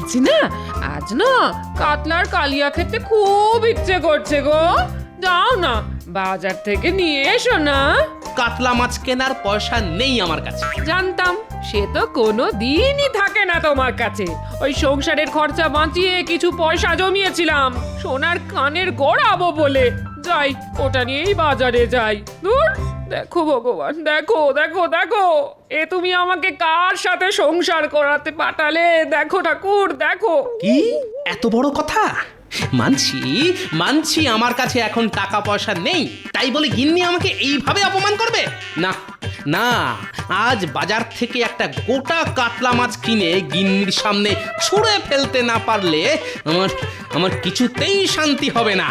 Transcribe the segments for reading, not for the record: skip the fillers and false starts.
বলছি না, আজ না কাতলার কালিয়া খেতে খুব ইচ্ছে করছে গো। যাও না, বাজার থেকে নিয়ে এসো না। কাতলা মাছ কেনার পয়সা নেই আমার কাছে। জানতাম, সে তো কোনো দিনই থাকে না তোমার কাছে। ওই সংসারের খরচা বাঁচিয়ে কিছু পয়সা জমিয়েছিলাম সোনার কানের গড়াবো বলে। যাই, ওটা নিয়েই বাজারে যাই। দূর, দেখো ভগবান, দেখো দেখো দেখো, এ তুমি আমাকে কার সাথে সংসার করাতে পাঠালে? দেখো ঠাকুর, দেখো। কি এত বড় কথা? মানছি মানছি আমার কাছে এখন টাকা পয়সা নেই, তাই বলে গিন্নি আমাকে এইভাবে অপমান করবে? না না, আজ বাজার থেকে একটা গোটা কাতলা মাছ কিনে গিন্নির সামনে ছুঁড়ে ফেলতে না পারলে আমার আমার কিছুতেই শান্তি হবে না।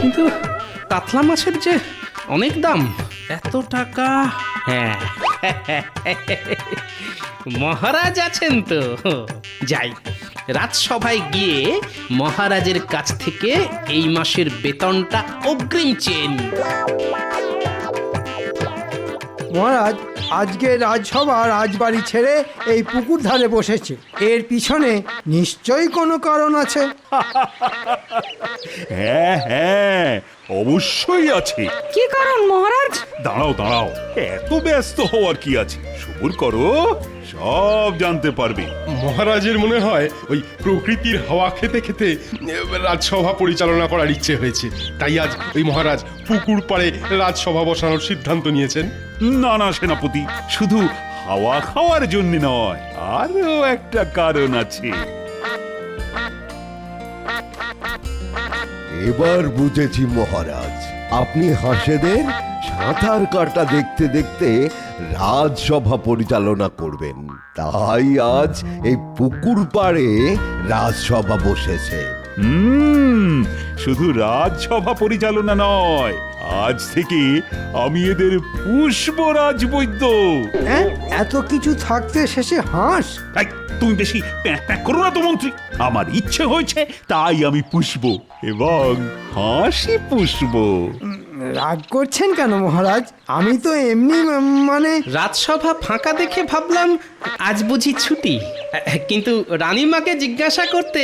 কিন্তু কাতলা মাছের যে অনেক দাম, এত টাকা। হ্যাঁ, মহারাজ আছেন তো, যাই রাজসভায় গিয়ে মহারাজের কাছ থেকে এই মাসের বেতনটা অগ্রিম চেয়ে নিই। মহারাজ, আজকে রাজসভা রাজবাড়ি ছেড়ে এই পুকুর ধারে বসেছে। এর পিছনে নিশ্চয়ই কোনো কারণ আছে। হ্যাঁ হ্যাঁ, অবশ্যই আছে। কি কারণ মহারাজ? দাঁড়াও দাঁড়াও, এত ব্যস্ত হওয়ার কি আছে, সবুর করো, সব জানতে পারবে। মহারাজের মনে হয় ওই প্রকৃতির হাওয়া খেতে খেতে রাজসভা পরিচালনা করার ইচ্ছে হয়েছে, তাই আজ ওই মহারাজ পুকুর পাড়ে রাজসভা বসানোর সিদ্ধান্ত নিয়েছেন। না না সেনাপতি, শুধু হাওয়া খাওয়ার জন্য নয়, আরো একটা কারণ আছে। এবার বুঝেছি মহারাজ, আপনি হাঁসেদের সাঁতার কাটা দেখতে দেখতে রাজসভা পরিচালনা করবেন, তাই আজ এই পুকুর পাড়ে রাজসভা বসেছে। শুধু রাজসভা পরিচালনা নয়, আজ থেকে আমি এদের পুষ্পরাজ বৈদ্য। হ্যাঁ, এত কিছু থাকতে শেষে হাঁস? এই, তুমি বেশি প্যাঁক প্যাঁক করো না তো মন্ত্রী। আমার ইচ্ছে হয়েছে তাই আমি পুষব এবং হাসি পুষব। রাগ করছেন কেন মহারাজ? আমি তো এমনি মানে। রাজসভা ফাঁকা দেখে ভাবলাম আজ বুঝি ছুটি, কিন্তু রানীমাকে জিজ্ঞাসা করতে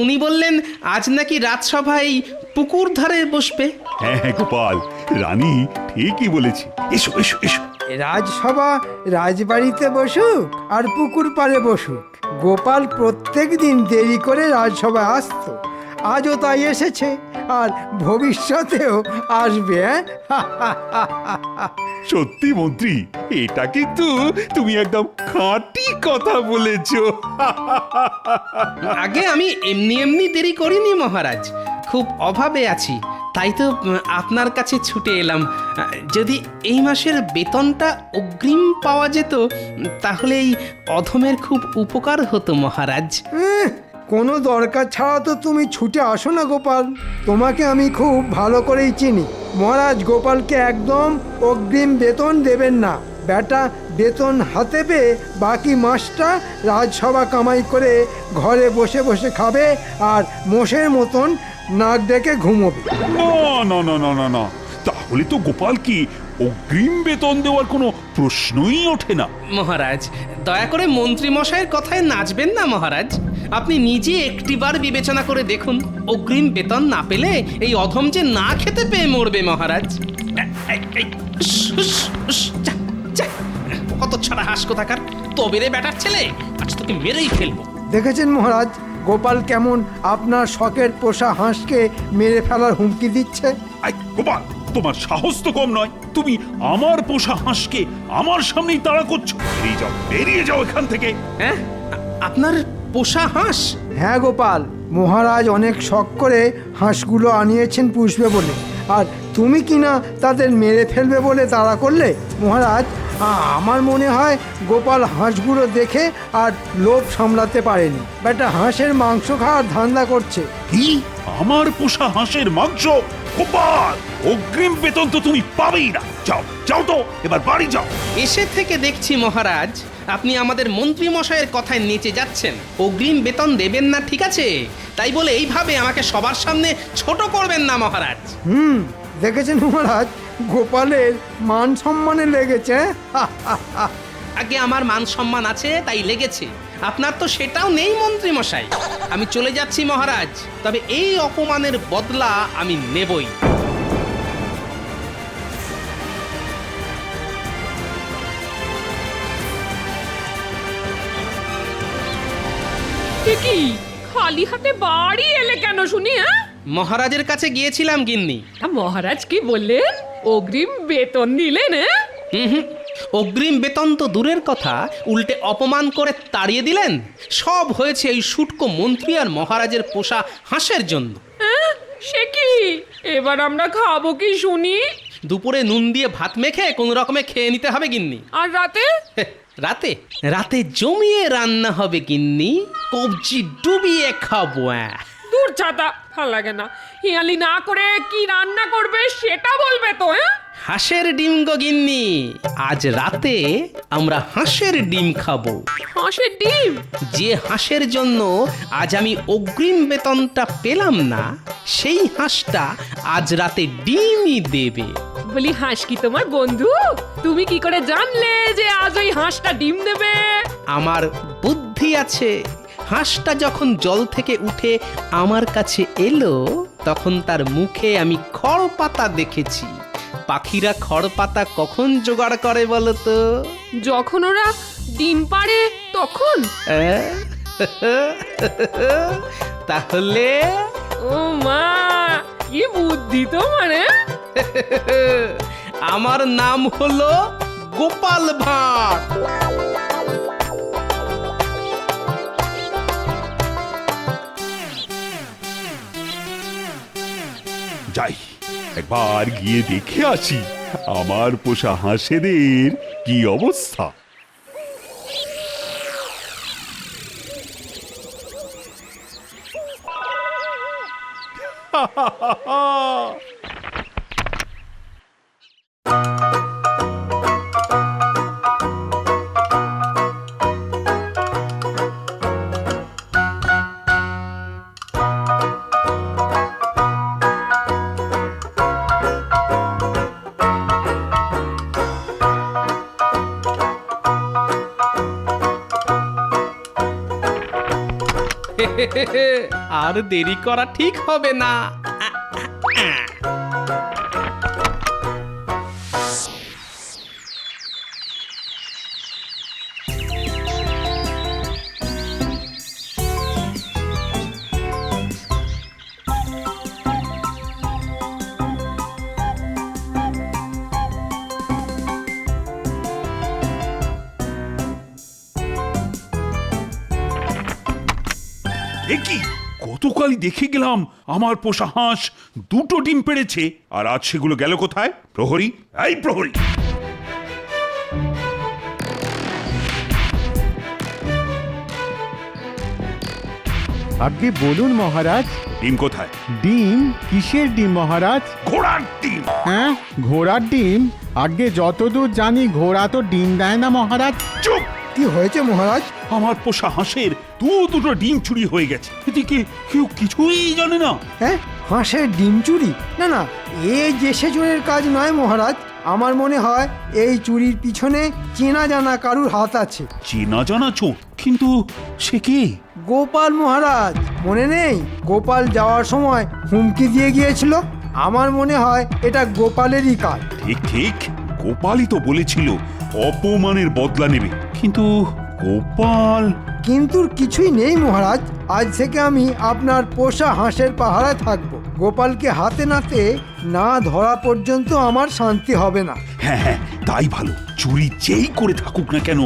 উনি বললেন আজ নাকি রাজসভায় পুকুর ধারে বসবে। হ্যাঁ হ্যাঁ গোপাল, রানী ঠিকই বলেছে। এসো এসো এসো। রাজসভা রাজবাড়িতে বসুক আর পুকুর পাড়ে বসুক, গোপাল প্রত্যেক দিন দেরি করে রাজসভায় আসতো, আজও তাই এসেছে আর ভবিষ্যতেও আসবে। সত্যি মন্ত্রী, এটা কিন্তু তুমি একদম খাঁটি কথা বলেছো। আগে আমি এমনি এমনি দেরি করিনি মহারাজ, খুব অভাবে আছি, তাই তো আপনার কাছে ছুটে এলাম। যদি এই মাসের বেতনটা অগ্রিম পাওয়া যেত তাহলে এই অধমের খুব উপকার হতো মহারাজ। কোনো দরকার ছাড়া তো তুমি ছুটে আসো না গোপাল, তোমাকে আমি খুব ভালো করেই চিনি। মহারাজ গোপালকে একদম অগ্রিম বেতন দেবেন না। বেটা বেতন হাতে পেয়ে বাকি মাসটা রাজসভা কামাই করে ঘরে বসে বসে খাবে আর মোষের মতন নাক ডেকে ঘুমোবে। না না না না না না, তাহলে তো গোপাল কি অগ্রিম বেতন দেওয়ার কোনো প্রশ্নই ওঠে না। মহারাজ দয়া করে মন্ত্রী মশাইয়ের কথায় নাচবেন না মহারাজ। আপনি নিজে একটিবার বিবেচনা করে দেখুন, অগ্রিম বেতন না পেলে এই অধম যে না খেতে পেয়ে মরবে মহারাজ। কত ছাড়া হাস কোথাকার, তবে রে বেটার ছেলে, আজ তোকে মেরেই ফেলবো। দেখেছেন মহারাজ, গোপাল কেমন আপনার শখের পোষা হাঁসকে মেরে ফেলার হুমকি দিচ্ছে। আই গোপাল, তোমার সাহস তো কম নয়, তুমি আমার পোষা হাঁসকে আমার সামনেই তাড়া করছো। বেরিয়ে যাও, বেরিয়ে যাও এখান থেকে। হ্যাঁ, আপনার পোষা হাঁস? হ্যাঁ গোপাল, মহারাজ অনেক শখ করে হাঁসগুলো আনিয়েছেন পুষবে বলে, আর তুমি কিনা তাদের মেরে ফেলবে বলে তাড়া করলে। মহারাজ, আমার মনে হয় গোপাল হাঁসগুলো দেখে আর লোভ সামলাতে পারেনি, বেটা হাঁসের মাংস খাওয়ার ধান্দা করছে। কি, আমার পোষা হাঁসের মাংস? গোপাল, অগ্রিম বেতন তো তুমি পাবেই না। যাও যাও তো, এবার বাড়ি যাও। এসে থেকে দেখছি মহারাজ আপনি আমাদের মন্ত্রী মশাইয়ের কথায় নেচে যাচ্ছেন। অগ্রিম বেতন দেবেন না ঠিক আছে, তাই বলে এইভাবে আমাকে সবার সামনে ছোট করবেন না মহারাজ। দেখেছেন মহারাজ, গোপালের মান সম্মানে লেগেছে। আগে আমার মান সম্মান আছে তাই লেগেছে, আপনার তো সেটাও নেই মন্ত্রী মশাই। আমি চলে যাচ্ছি মহারাজ, তবে এই অপমানের বদলা আমি নেবই। এ কি খালি হাতে বাড়ি এলে কেন শুনি? হ্যাঁ, মহারাজের কাছে গিয়েছিলাম গিন্নি। মহারাজ কি বললেন? অগ্রিম বেতন দিলেন? হুম, অগ্রিম বেতন তো দূরের কথা, উল্টে অপমান করে তাড়িয়ে দিলেন। সব হয়েছে এই শুটকো মন্ত্রী আর মহারাজের পোষা হাঁসের জন্য। সে কি, এবার আমরা খাবো কি শুনি? দুপুরে নুন দিয়ে ভাত মেখে কোন রকমে খেয়ে নিতে হবে গিন্নি। আর রাতে? রাতে রাতে জমিয়ে রান্না হবে গিন্নি, কবজি ডুবিয়ে খাবো। দূর ছাতা, ভাল লাগে না। হিয়ালি না করে কি রান্না করবে সেটা বলবে তো? হাঁসের ডিম গো গিন্নি, আজ রাতে আমরা হাঁসের ডিম খাবো। হাঁসের ডিম? যে হাঁসের জন্য আজ আমি অগ্রিম বেতনটা পেলাম না, সেই হাঁসটা আজ রাতে ডিমই দেবে। বলি, হাঁস কি তোমার বন্ধু? তুমি কি করে জানলে যে আজ ওই হাঁসটা ডিম দেবে? আমার বুদ্ধি আছে। হাঁসটা যখন জল থেকে উঠে আমার কাছে এলো, তখন তার মুখে আমি খড় পাতা দেখেছি। পাখিরা খড় পাতা কখন জোগাড় করে বলো তো? যখন ওরা ডিম পাড়ে তখন? তাহলে ও মা, কি বুদ্ধি তোমার! আমার নাম হলো গোপাল ভাঁড়। যাই, একবার গিয়ে দেখে আসি আমার পোষা হাঁসেদের কি অবস্থা। আর দেরি করা ঠিক হবে না। কি গতকালই দেখে গেলাম আমার পোষা হাঁস দুটো ডিম পেড়েছে, আর আজ সেগুলো গেল কোথায়? প্রহরী, এই প্রহরী! আগে বলুন মহারাজ। ডিম কোথায়? ডিম? কিসের ডিম মহারাজ? ঘোড়ার ডিম। হ্যাঁ, ঘোড়ার ডিম? আগে যতদূর জানি ঘোড়া তো ডিম দেয় না মহারাজ। চুপ! কি হয়েছে মহারাজ? আমার পোষা হাঁসের দুটো ডিম চুরি হয়ে গেছে, এদিকে কেউ কিছুই জানে না। হ্যাঁ, হাঁসের ডিম চুরি? না না, এ যে সেজনের কাজ নয় মহারাজ। আমার মনে হয় এই চুরির পিছনে চেনা জানা কারুর হাত আছে। চেনা জানা চোর? কিন্তু সে কে? গোপাল মহারাজ, মনে নেই? গোপাল যাওয়ার সময় হুমকি দিয়ে গিয়েছিল। আমার মনে হয় এটা গোপালেরই কাজ। ঠিক ঠিক, গোপালই তো বলেছিল অপমানের বদলা নেবে, কিন্তু গোপাল... কিন্তু কিছুই নেই মহারাজ। আজ থেকে আমি আপনার পোষা হাঁসের পাহারায় থাকব। গোপালকে হাতে নাতে না ধরা পর্যন্ত আমার শান্তি হবে না। হ্যাঁ হ্যাঁ, তাই ভালো। চুরি যেই করে থাকুক না কেন,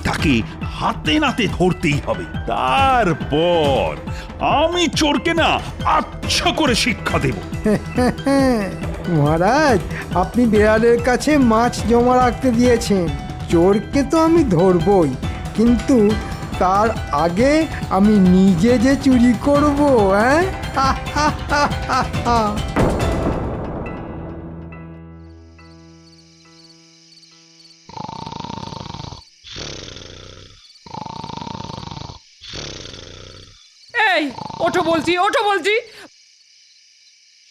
তাকে হাতে নাতে ধরতেই হবে। তারপর আমি চোরকে না আচ্ছা করে শিক্ষা দেব। মহারাজ, আপনি বিড়ালের কাছে মাছ জমা রাখতে দিয়েছেন। চোরকে তো আমি ধরবই, কিন্তু তার আগে আমি নিজে যে চুরি করব। হ্যাঁ, এই ওঠো বলছি, ওঠো বলছি।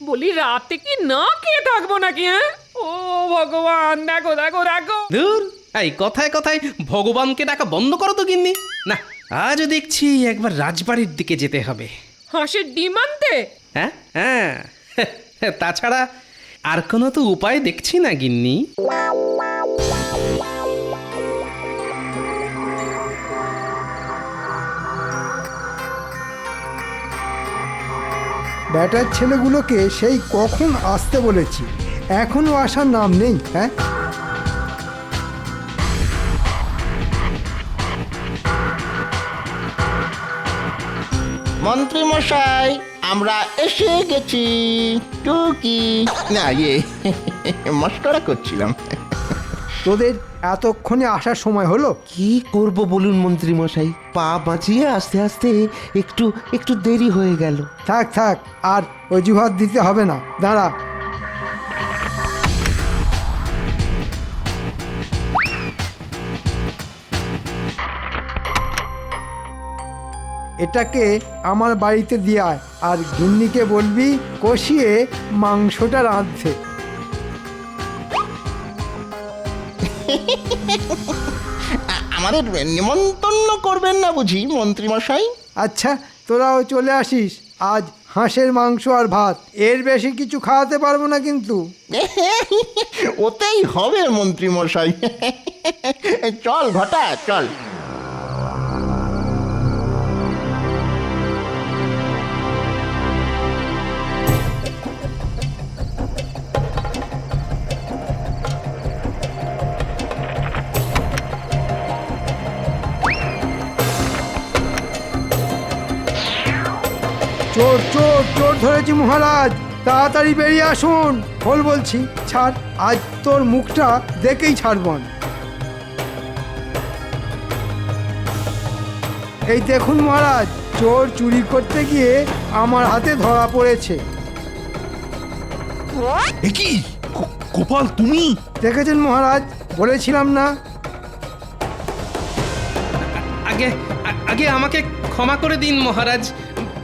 বলি, রাতে কি না খেয়ে থাকবো নাকি? হ্যাঁ, ও ভগবান, দেখো দেখো দেখো। ধুর, এই কথায় কথায় ভগবানকে ডাকা বন্ধ করো তো গিন্নি। না, আজও দেখছি একবার রাজবাড়ির দিকে যেতে হবে। হাঁসের ডিম আনতে? হ্যাঁ হ্যাঁ, তাছাড়া আর কোনো তো উপায় দেখছি না গিন্নি। ব্যাটার ছেলেগুলোকে সেই কখন আসতে বলেছি, এখনো আসার নাম নেই। হ্যাঁ, মন্ত্রী মশাই, আমরা এসে গেছি। টুকি না, মস্করা করছিলাম। তোদের এতক্ষণে আসার সময় হলো? কি করব বলুন মন্ত্রী মশাই, পা বাঁচিয়ে আস্তে আস্তে একটু একটু দেরি হয়ে গেল। থাক থাক, আর অজুহাত দিতে হবে না, দাঁড়া। এটাকে আমার বাড়িতে দিয়ে আয়, আর গিন্নিকে বলবি কষিয়ে মাংসটা রাঁধতে। আমাদের নিমন্ত্রণ করবেন না বুঝি মন্ত্রী মশাই? আচ্ছা, তোরাও চলে আসিস। আজ হাঁসের মাংস আর ভাত, এর বেশি কিছু খাওয়াতে পারবো না কিন্তু। ওতেই হবে মন্ত্রী মশাই। চল ঘটা, চল। চোর চোর চোর ধরেছি মহারাজ, তাড়াতাড়ি বেরিয়ে আসুন। বল বলছি, ছাড়, আজ তোর মুখটা দেখেই ছাড়বন। এই দেখুন মহারাজ, চোর চুরি করতে গিয়ে আমার হাতে ধরা পড়েছে। এ কি গোপাল, তুমি? দেখেছেন মহারাজ, বলেছিলাম না? আগে আগে আমাকে ক্ষমা করে দিন মহারাজ,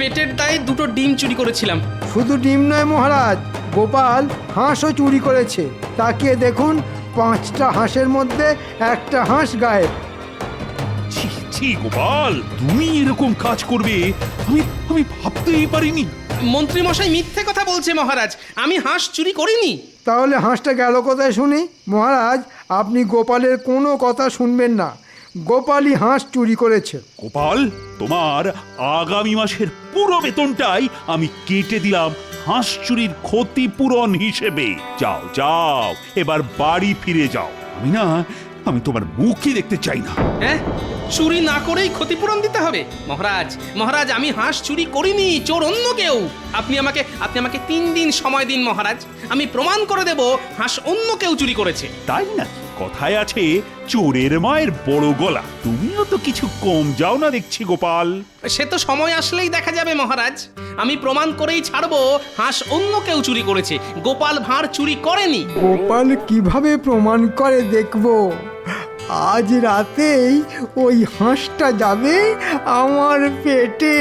পেটের দায়ে দুটো ডিম চুরি করেছিলাম। শুধু ডিম নয় মহারাজ, গোপাল হাঁসও চুরি করেছে। তাকিয়ে দেখুন, 5টা হাঁসের মধ্যে একটা হাঁস গায়েব। ছি ছি গোপাল, তুমি এরকম কাজ করবে আমি আমি ভাবতেই পারিনি। মন্ত্রী মশাই মিথ্যে কথা বলছে মহারাজ, আমি হাঁস চুরি করিনি। তাহলে হাঁসটা গেল কোথায় শুনি? মহারাজ, আপনি গোপালের কোনো কথা শুনবেন না, গোপালই হাঁস চুরি করেছে। গোপাল, তোমার আগামী মাসের পুরো বেতনটাই আমি কেটে দিলাম হাঁস চুরির ক্ষতিপূরণ হিসেবে। যাও যাও, এবার বাড়ি ফিরে যাও। আমি তোমার মুখই দেখতে চাই না। হ্যাঁ, চুরি না করেই ক্ষতিপূরণ দিতে হবে? মহারাজ মহারাজ, আমি হাঁস চুরি করিনি, চোর অন্য কেউ। আপনি আমাকে 3 দিন সময় দিন মহারাজ, আমি প্রমাণ করে দেব হাঁস অন্য কেউ চুরি করেছে। তাই না? কথায় আছে চোরের মায়ের বড় গলা। তুমিও তো কিছু কম যাও না দেখছি গোপাল। সে তো সময় আসলেই দেখা যাবে মহারাজ, আমি প্রমাণ করেই ছাড়বো হাঁস অন্য কেউ চুরি করেছে, গোপাল ভাঁড় চুরি করেনি। গোপাল কিভাবে প্রমাণ করে দেখব। আজ রাতেই ওই হাঁসটা যাবে আমার পেটে।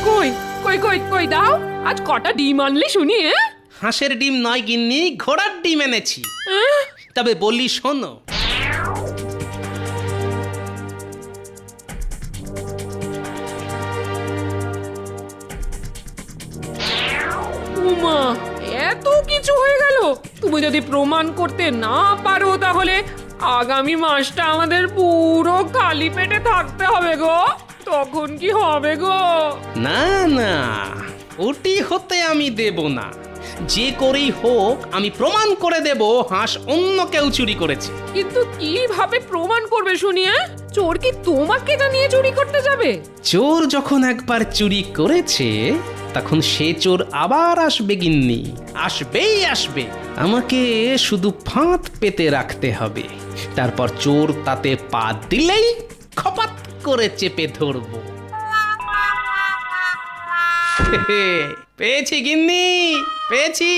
কই কই কই কই দাও, আজ কটা ডিম আনলি শুনি? হাঁসের ডিম নয় গিন্নি, ঘোড়ার ডিম এনেছি। তবে বলি শোনো। উমা, এত কিছু হয়ে গেল! তুমি যদি প্রমাণ করতে না পারো তাহলে আগামী মাসটা আমাদের পুরো খালি পেটে থাকতে হবে গো। তখন কি হবে গো? না না, ওটি হতে আমি দেব না। যে করেই হোক আমি প্রমাণ করে দেব হাঁস অন্য কেউ চুরি করেছে। কিন্তু কিভাবে প্রমাণ করবে শুনি? চোর কি তোমাকে জানিয়ে চুরি করতে যাবে? চোর যখন একবার চুরি করেছে তখন সে চোর আবার আসবে গিন্নি, আসবেই আসবে। আমাকে শুধু ফাঁদ পেতে রাখতে হবে, তারপর চোর তাতে পা দিলেই খপাত করে চেপে ধরবো। পেয়েছি গিন্নি, পেয়েছি,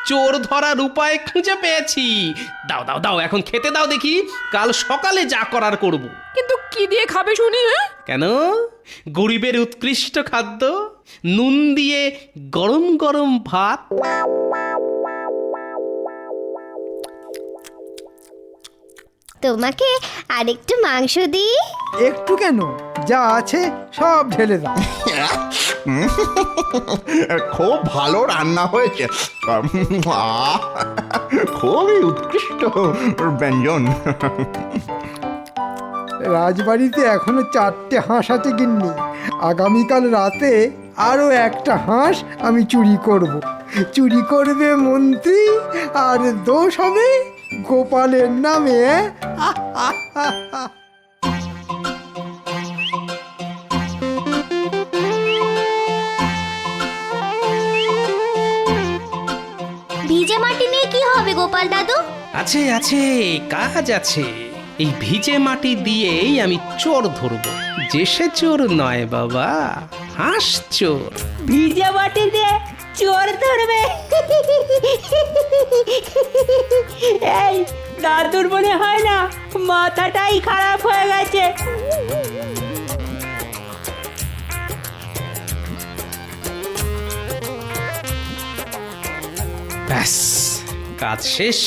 চোর ধরার উপায় খুঁজে পেয়েছি। দাও দাও দাও, এখন খেতে দাও দেখি, কাল সকালে যা করার করব। কিন্তু কি কি দিয়ে খাবে শুনি? হ্যাঁ, কেন? গরিবের উৎকৃষ্ট খাদ্য, নুন দিয়ে গরম গরম ভাত। তোমাকে আরেকটু মাংস দিই? একটু কেন, যা আছে সব ঢেলে দাও। খুব ভালো রান্না হয়েছে। আহ, খুবই উৎকৃষ্ট ব্যঞ্জন। রাজবাড়িতে এখনো 4টে হাঁস আছে গিন্নি। আগামীকাল রাতে আরো একটা হাঁস আমি চুরি করব। চুরি করবে মন্ত্রী, আর দোষ হবে গোপালের নামে। ভিজে মাটি নিয়ে কি হবে গোপাল দাদু? আছে আছে, কাজ আছে। এই ভিজে মাটি দিয়েই আমি চোর ধরব। যে সে চোর নয় বাবা, হাঁস চোর। ভিজে মাটি দিয়ে চোর ধরবে? এই দাদুর মনে হয় না মাথাটাই খারাপ হয়ে গেছে। ব্যাস, কাজ শেষ।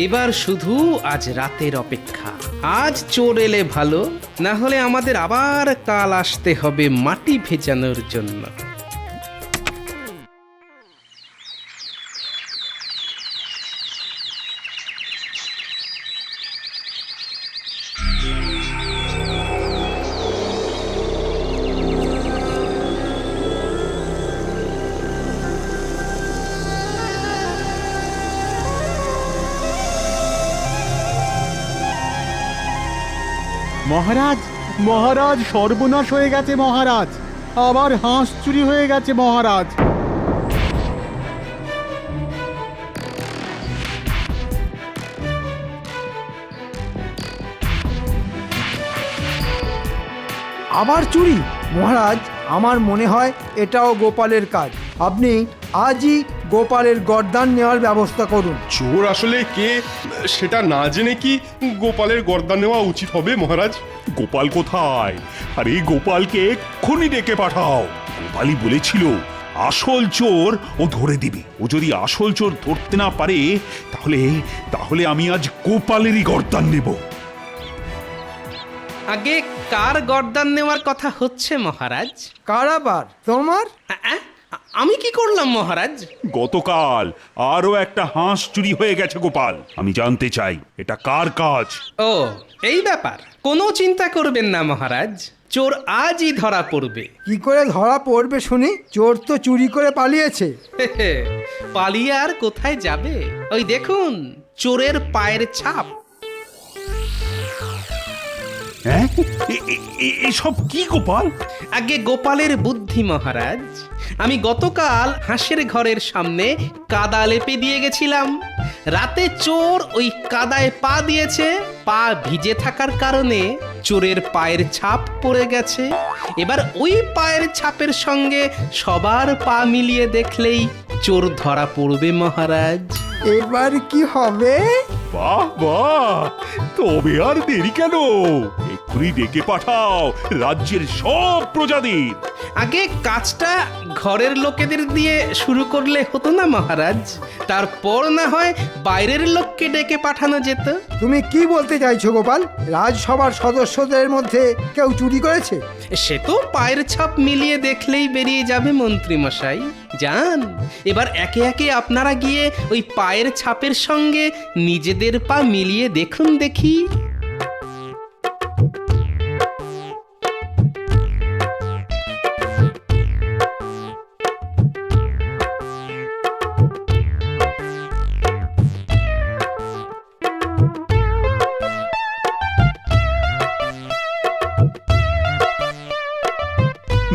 এবার শুধু আজ রাতের অপেক্ষা। আজ চোর এলে ভালো, না হলে আমাদের আবার কাল আসতে হবে মাটি ভেজানোর জন্য। মহারাজ, মহারাজ, সর্বনাশ হয়ে গেছে মহারাজ। আবার হাঁস চুরি হয়ে গেছে মহারাজ। আবার চুরি? মহারাজ, আমার মনে হয় এটাও গোপালের কাজ। আপনি আজই গোপালের গর্দান নেওয়ার ব্যবস্থা করুন। চোর আসলে কে সেটা না জেনে কি গোপালের গর্দান নেওয়া উচিত হবে মহারাজ? গোপাল কোথায়? আরে গোপালকে এক্ষুনি ডেকে পাঠাও। গোপালই বলেছিল আসল চোর ও ধরে দিবে। ও যদি আসল চোর ধরতে না পারে তাহলে তাহলে আমি আজ গোপালেরই গর্দান নেব। আগে কার গর্দান নেওয়ার কথা হচ্ছে মহারাজ? কারাবার তোমার? আমি কি করলাম মহারাজ? গতকাল আরো একটা হাঁস চুরি হয়ে গেছে গোপাল। আমি জানতে চাই এটা কার কাজ। ও, এই ব্যাপার। কোনো চিন্তা করবেন না মহারাজ, চোর আজই ধরা পড়বে। কি করে ধরা পড়বে শুনি? চোর তো চুরি করে পালিয়েছে। পালিয়ে আর কোথায় যাবে? ওই দেখুন, চোরের পায়ের ছাপ। হ্যাঁ, এসব কি গোপাল? আগে গোপালের বুদ্ধি মহারাজ। আমি গতকাল হাঁসের ঘরের সামনে কাদা লেপে দিয়ে গেছিলাম। রাতে চোর ওই কাদায় পা দিয়েছে। পা ভিজে থাকার কারণে চোরের পায়ের ছাপ পড়ে গেছে। এবার ওই পায়ের ছাপের সঙ্গে সবার পা মিলিয়ে দেখলেই চোর ধরা পড়বে মহারাজ। এবার কি হবে? বাহ বাহ, তবে আর দেরি কেন? এক্ষুনি ডেকে পাঠাও রাজ্যের সব প্রজাদের। আগে কাজটা ঘরের লোকেদের দিয়ে শুরু করলে হতো না মহারাজ? তারপর না হয় বাইরের লোককে ডেকে পাঠানো যেত। তুমি কি বলতে চাইছো গোপাল? রাজসভার সদস্যদের মধ্যে কেউ চুরি করেছে? সে তো পায়ের ছাপ মিলিয়ে দেখলেই বেরিয়ে যাবে মন্ত্রী মশাই। যান, এবার একে একে আপনারা গিয়ে ওই পায়ের ছাপের সঙ্গে নিজেদের পা মিলিয়ে দেখুন দেখি।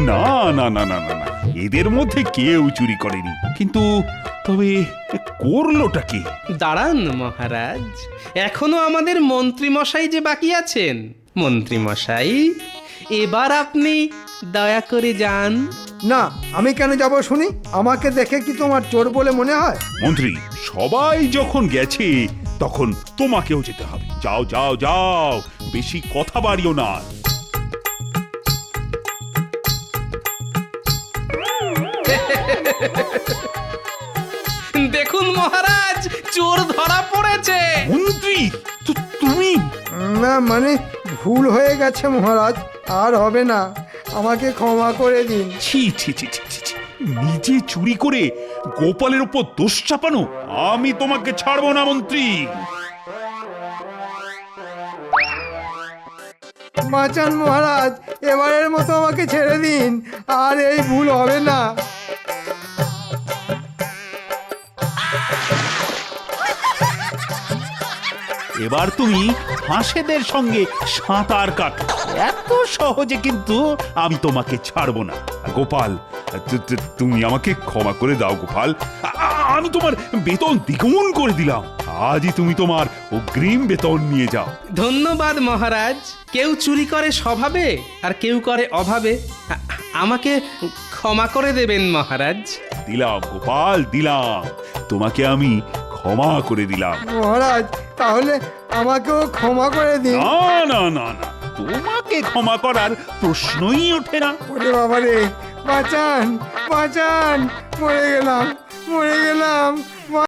না না না না না না, এদের মধ্যে কেউ চুরি করেনি। কিন্তু তবে করলোটা কি? দাঁড়ান মহারাজ, এখনো আমাদের মন্ত্রী মশাই যে বাকি আছেন। মন্ত্রী মশাই, এবার আপনি দয়া করে যান। না, আমি কেন যাব শুনি? আমাকে দেখে কি তোমার চোর বলে মনে হয়? মন্ত্রী, সবাই যখন গেছে তখন তোমাকেও যেতে হবে। যাও যাও যাও, বেশি কথা বাড়িও না। দেখুন মহারাজ, চোর ধরা পড়েছে। মন্ত্রী তুমি না মানে ভুল হয়ে গেছে মহারাজ, আর হবে না, আমাকে ক্ষমা করে দিন। ছি ছি ছি ছি ছি ছি। নিজে চুরি করে গোপালের উপর দোষ চাপানো, আমি তোমাকে ছাড়বো না মন্ত্রী। বাঁচান মহারাজ, এবারের মতো আমাকে ছেড়ে দিন, আর এই ভুল হবে না। এবার তুমি হাঁসেদের সঙ্গে সাঁতার কাটো, এত সহজে কিন্তু আমি তোমাকে ছাড়বো না। গোপাল, তুমি আমাকে ক্ষমা করে দাও গোপাল। আমি তোমার বেতন দ্বিগুণ করে দিলাম। আজই তুমি তোমার অগ্রিম বেতন নিয়ে যাও। ধন্যবাদ মহারাজ। কেউ চুরি করে স্বভাবে আর কেউ করে অভাবে। আমাকে ক্ষমা করে দেবেন মহারাজ। দিলাম গোপাল, দিলাম, তোমাকে আমি ক্ষমা করে দিলাম। মহারাজ তাহলে আমাকেও ক্ষমা করে দিন। না না না না, তোমাকে ক্ষমা করার প্রশ্নই ওঠে না। ওরে বাবা রে, বাঁচান বাঁচান, মরে গেলাম মরে গেলাম।